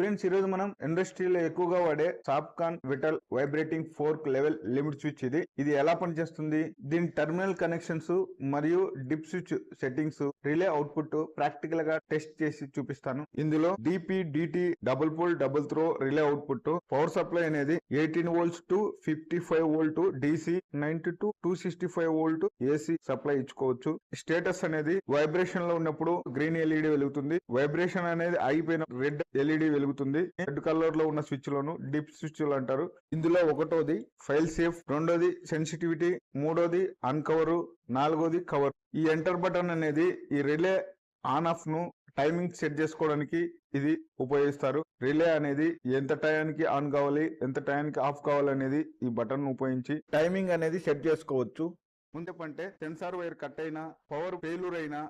Friends, ఈరోజు మనం ఇండస్ట్రీలో ఎక్కువగా వాడే Soffcon Vital vibrating fork level limit switch ఇది ఎలా పనిచేస్తుంది, దీని టెర్మినల్ కనెక్షన్స్ మరియు DIP switch settings, relay output practical గా టెస్ట్ చేసి చూపిస్తాను. ఇందులో DP double pole double throw relay output, power supply అనేది 18 volts to 55 volt DC, 90 to 265 volt AC supply ఇచ్చుకోవచ్చు. స్టేటస్ అనేది వైబ్రేషన్ లో ఉన్నప్పుడు గ్రీన్ ఎల్ఈడి వెలుగుతుంది, వైబ్రేషన్ అనేది ఆగిపోయిన రెడ్ ఎల్ఈడి వెలుగుతుంది. రెడ్ కలర్ లో ఉన్న స్విచ్ లను డిప్ స్విచ్ అంటారు. ఇందులో ఒకటోది ఫైల్ సేఫ్, రెండోది సెన్సిటివిటీ, మూడోది అన్కవర్, నాలుగోది కవర్. ఈ ఎంటర్ బటన్ అనేది ఈ రిలే ఆన్ ఆఫ్ ను టైమింగ్ సెట్ చేసుకోవడానికి ఇది ఉపయోగిస్తారు. రిలే అనేది ఎంత టైంకి ఆన్ కావాలి, ఎంత టైంకి ఆఫ్ కావాలి అనేది ఈ బటన్ ఉపయోగించి టైమింగ్ అనేది సెట్ చేసుకోవచ్చు. ముందేపంటే సెన్సార్ వైర్ కట్ అయినా, పవర్ ఫెయిల్యూర్ అయినా